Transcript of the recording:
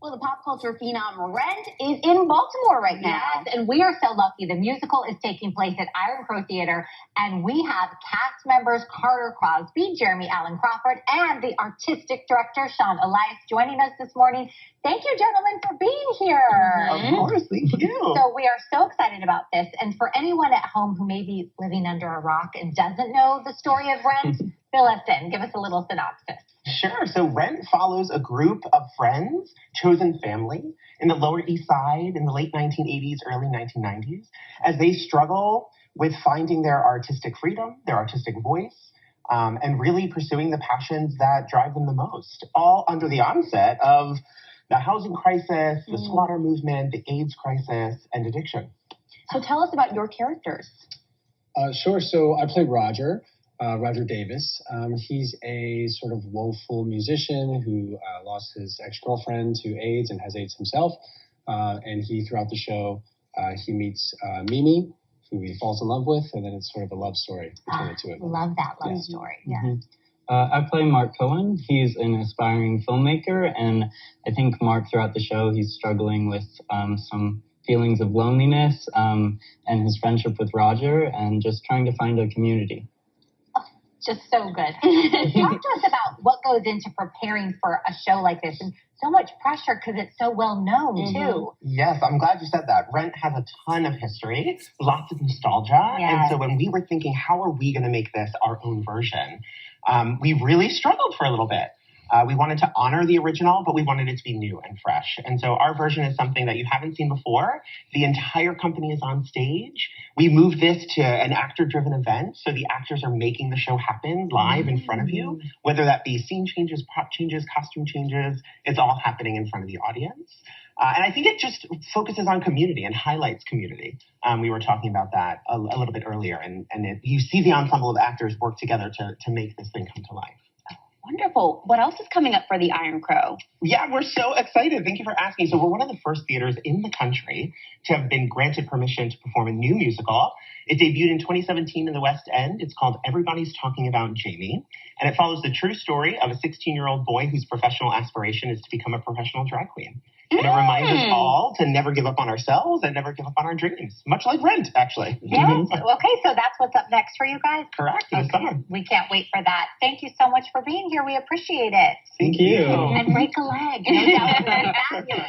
Well, the pop culture phenom Rent is in Baltimore right now. Yes, and we are so lucky. The musical is taking place at Iron Crow Theater, and we have cast members Carter Crosby, Jeremy Allen Crawford, and the Artistic Director Sean Elias joining us this morning. Thank you, gentlemen, for being here. Of course, thank you. So we are so excited about this. And for anyone at home who may be living under a rock and doesn't know the story of Rent, fill us in. Give us a little synopsis. Sure. So Rent follows a group of friends, chosen family, in the Lower East Side in the late 1980s, early 1990s, as they struggle with finding their artistic freedom, their artistic voice, and really pursuing the passions that drive them the most, all under the onset of the housing crisis, the squatter movement, the AIDS crisis, and addiction. So tell us about your characters. Sure. So I play Roger Davis. He's a sort of woeful musician who lost his ex-girlfriend to AIDS and has AIDS himself. And throughout the show, he meets Mimi, who he falls in love with, and then it's sort of a love story between the two of them. Love that love story. Yeah. Mm-hmm. I play Mark Cohen. He's an aspiring filmmaker, and I think Mark, throughout the show, he's struggling with some feelings of loneliness and his friendship with Roger, and just trying to find a community. Just so good. Talk to us about what goes into preparing for a show like this, and so much pressure because it's so well known too. Yes, I'm glad you said that. Rent has a ton of history, lots of nostalgia. Yes. And so when we were thinking, how are we going to make this our own version? We really struggled for a little bit. We wanted to honor the original, but we wanted it to be new and fresh. And so our version is something that you haven't seen before. The entire company is on stage. We moved this to an actor-driven event, so the actors are making the show happen live in front of you, whether that be scene changes, prop changes, costume changes. It's all happening in front of the audience. And I think it just focuses on community and highlights community. We were talking about that a little bit earlier, and you see the ensemble of actors work together to make this thing come to life. Wonderful. What else is coming up for the Iron Crow? Yeah, we're so excited. Thank you for asking. So we're one of the first theaters in the country to have been granted permission to perform a new musical. It debuted in 2017 in the West End. It's called Everybody's Talking About Jamie. And it follows the true story of a 16-year-old boy whose professional aspiration is to become a professional drag queen. And it reminds us all to never give up on ourselves and never give up on our dreams. Much like Rent, actually. Yes. Okay, so that's what's up next for you guys? Correct. In the summer. We can't wait for that. Thank you so much for being here. We appreciate it. Thank you. And break a leg. No doubt. Fabulous.